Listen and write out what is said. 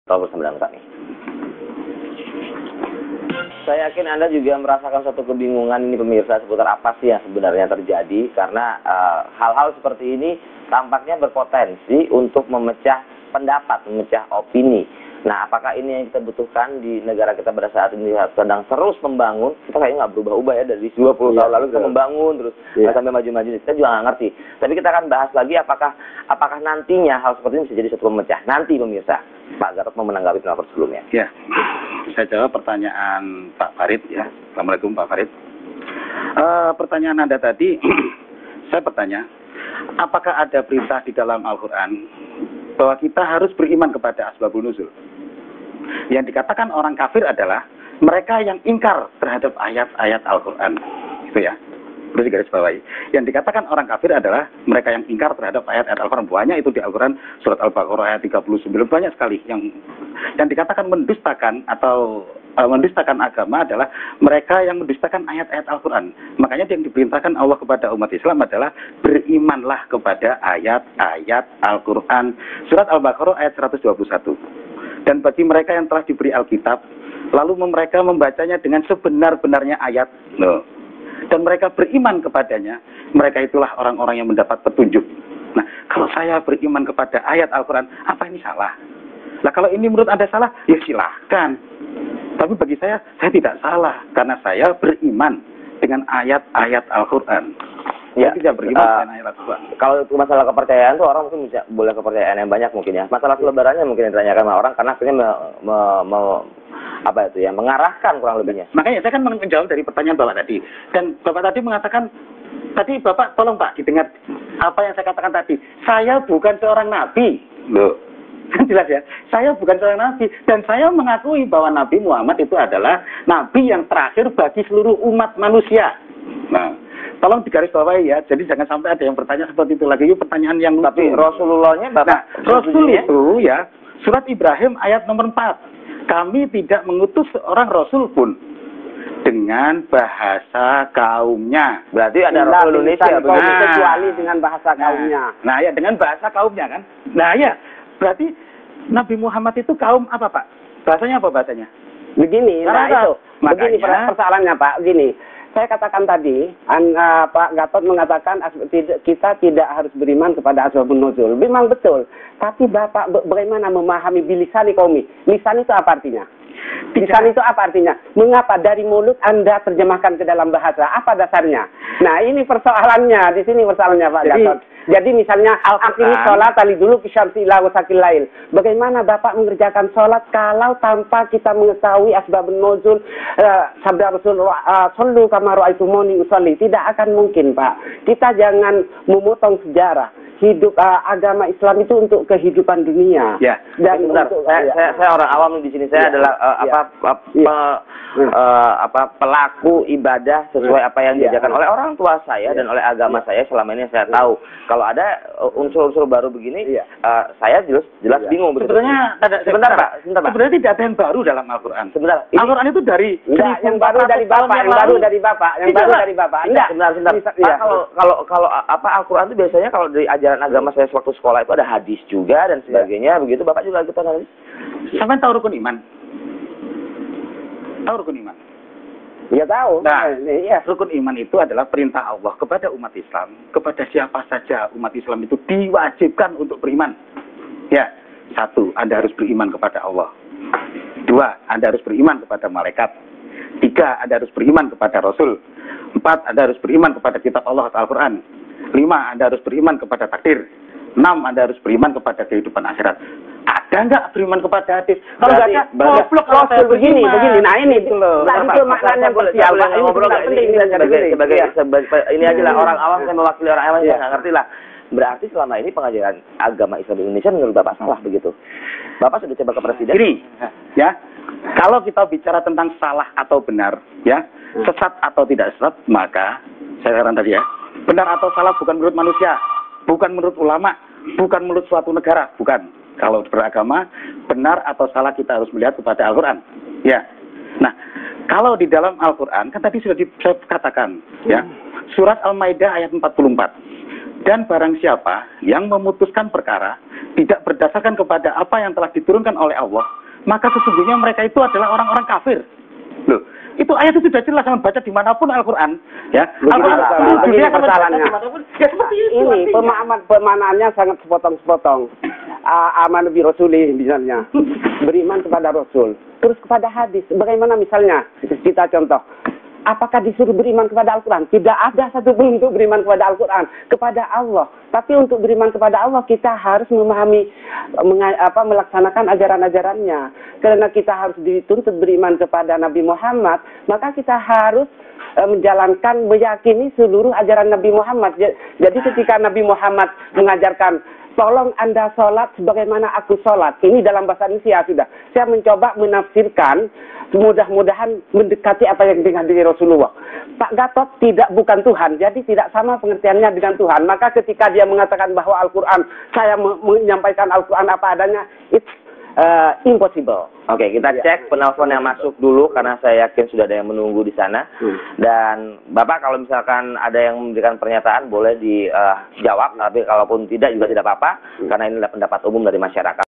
Tetap bersama dengan kami. Saya yakin Anda juga merasakan suatu kebingungan ini pemirsa seputar apa sih yang sebenarnya terjadi, karena hal-hal seperti ini tampaknya berpotensi untuk memecah pendapat, memecah opini. Nah, apakah ini yang kita butuhkan di negara kita pada saat ini sedang terus membangun? Kita kayaknya nggak berubah-ubah ya, dari 20 tahun lalu kita membangun terus sampai maju-maju. Kita juga nggak ngerti. Tapi kita akan bahas lagi apakah nantinya hal seperti ini bisa jadi satu pemecah. Nanti pemirsa, Pak Gatot mau menanggapi pendapat sebelumnya. Ya, saya jawab pertanyaan Pak Farid ya. Assalamualaikum Pak Farid. Pertanyaan Anda tadi, saya bertanya, apakah ada perintah di dalam Al-Quran bahwa kita harus beriman kepada asbabun nuzul? Yang dikatakan orang kafir adalah mereka yang ingkar terhadap ayat-ayat Al-Quran. Itu ya, perlu digaris bawahi. Yang dikatakan orang kafir adalah mereka yang ingkar terhadap ayat-ayat Al-Quran. Banyak itu di Al-Quran, surat Al-Baqarah ayat 39, banyak sekali. Yang dikatakan mendustakan atau mendustakan agama adalah mereka yang mendustakan ayat-ayat Al-Quran. Makanya yang diperintahkan Allah kepada umat Islam adalah berimanlah kepada ayat-ayat Al-Quran. Surat Al-Baqarah ayat 121. Dan bagi mereka yang telah diberi Alkitab, lalu mereka membacanya dengan sebenar-benarnya ayat, dan mereka beriman kepadanya, mereka itulah orang-orang yang mendapat petunjuk. Nah, kalau saya beriman kepada ayat Al-Quran, apa ini salah? Nah, kalau ini menurut Anda salah, ya silahkan. Tapi bagi saya tidak salah, karena saya beriman dengan ayat-ayat Al-Quran. Ya, tidak beriman dengan ayat Al-Quran. Kalau itu masalah kepercayaan tuh orang mungkin bisa boleh kepercayaan yang banyak mungkin ya. Masalah selebarannya mungkin yang ditanyakan sama orang karena akhirnya mengarahkan kurang lebihnya. Makanya saya kan menjawab dari pertanyaan Bapak tadi. Dan Bapak tadi mengatakan, tadi Bapak tolong Pak didengar apa yang saya katakan tadi. Saya bukan seorang nabi. Loh. Kan jelas ya, saya bukan seorang nabi, dan saya mengakui bahwa Nabi Muhammad itu adalah nabi yang terakhir bagi seluruh umat manusia. Nah, tolong digarisbawahi ya, jadi jangan sampai ada yang bertanya seperti itu lagi. Itu pertanyaan yang tapi Rasulullahnya Bapak. Nah, Rasul itu ya, surat Ibrahim ayat nomor 4. Kami tidak mengutus seorang Rasul pun dengan bahasa kaumnya. Berarti ada Rasul Indonesia kecuali dengan bahasa kaumnya. Nah ya, dengan bahasa kaumnya kan. Nah ya, berarti Nabi Muhammad itu kaum apa Pak? Bahasanya apa bahasanya? Begini, begini persoalannya Pak, begini. Saya katakan tadi, Pak Gatot mengatakan kita tidak harus beriman kepada asbabun nuzul. Memang betul. Tapi Bapak bagaimana memahami bilisani qaumi? Lisan itu apa artinya? Lisan itu apa artinya? Mengapa dari mulut Anda terjemahkan ke dalam bahasa? Apa dasarnya? Nah, ini persoalannya. Di sini persoalannya Pak Gatot. Jadi misalnya ini sholat tali dulu fisyamsi ila wasakil lail. Bagaimana Bapak mengerjakan sholat kalau tanpa kita mengetahui asbabun nuzul, sabda Rasul sallu kama ra'aitumuni usolli? Tidak akan mungkin Pak. Kita jangan memotong sejarah. Hidup agama Islam itu untuk kehidupan dunia. Ya. Dan saya orang awam di sini. Saya adalah pelaku ibadah sesuai apa yang diajarkan oleh orang tua saya dan oleh agama saya selama ini saya tahu. Kalau ada unsur-unsur baru begini, saya jelas bingung. Sebenarnya sebentar Pak. Sebenarnya tidak ada yang baru dalam Al-Quran. Sebentar. Al-Quran itu dari yang baru dari Bapak, yang baru dari Bapak, yang baru dari Bapak. Sebentar. Kalau Al-Quran itu biasanya kalau dari ajaran agama saya waktu sekolah itu ada hadis juga dan sebagainya, begitu Bapak juga kita nanti. Sampai tahu rukun iman? Tahu rukun iman? Ya tahu. Nah, rukun iman itu adalah perintah Allah kepada umat Islam, kepada siapa saja umat Islam itu diwajibkan untuk beriman. Ya, 1, Anda harus beriman kepada Allah. 2, Anda harus beriman kepada malaikat. 3, Anda harus beriman kepada Rasul. 4, Anda harus beriman kepada kitab Allah atau Al-Quran. 5, Anda harus beriman kepada takdir. 6, Anda harus beriman kepada kehidupan akhirat. Ada nggak beriman kepada hadis? Kalau nggak ada, goblok kalau saya begini. Nah ini itu loh. Itu maknanya krusial. Ini aja lah orang awam, saya mewakili orang awam, saya nggak ngerti lah. Berarti selama ini pengajaran agama Islam di Indonesia menurut Bapak salah begitu? Bapak sudah coba ke presiden? Gini, ya. Kalau kita bicara tentang salah atau benar, ya, sesat atau tidak sesat, maka saya katakan tadi ya, benar atau salah bukan menurut manusia, bukan menurut ulama, bukan menurut suatu negara, bukan. Kalau beragama, benar atau salah kita harus melihat kepada Al-Quran. Ya. Nah, kalau di dalam Al-Quran, kan tadi sudah saya katakan, ya, surat Al-Maidah ayat 44. Dan barang siapa yang memutuskan perkara tidak berdasarkan kepada apa yang telah diturunkan oleh Allah, maka sesungguhnya mereka itu adalah orang-orang kafir. Loh, itu ayat itu sudah jelas sama baca dimanapun Al-Quran, ya. Begini persoalannya. Ya seperti itu. Ini pemanaannya sangat sepotong-sepotong. Aman bi Rasulih misalnya, beriman kepada Rasul, terus kepada hadis. Bagaimana misalnya? Kita contoh. Apakah disuruh beriman kepada Al-Quran? Tidak ada satupun untuk beriman kepada Al-Quran, kepada Allah. Tapi untuk beriman kepada Allah kita harus memahami, melaksanakan ajaran-ajarannya. Karena kita harus dituntut beriman kepada Nabi Muhammad, maka kita harus menjalankan, meyakini seluruh ajaran Nabi Muhammad. Jadi ketika Nabi Muhammad mengajarkan, tolong Anda sholat sebagaimana aku sholat. Ini dalam bahasa Indonesia sudah. Saya mencoba menafsirkan, mudah-mudahan mendekati apa yang dikatakan Rasulullah. Pak Gatot bukan Tuhan, jadi tidak sama pengertiannya dengan Tuhan. Maka ketika dia mengatakan bahwa Al-Quran, saya menyampaikan Al-Quran apa adanya, it's impossible. Oke, kita cek penelpon yang masuk dulu karena saya yakin sudah ada yang menunggu di sana. Dan Bapak kalau misalkan ada yang memberikan pernyataan boleh dijawab, tapi kalaupun tidak juga tidak apa-apa karena ini adalah pendapat umum dari masyarakat.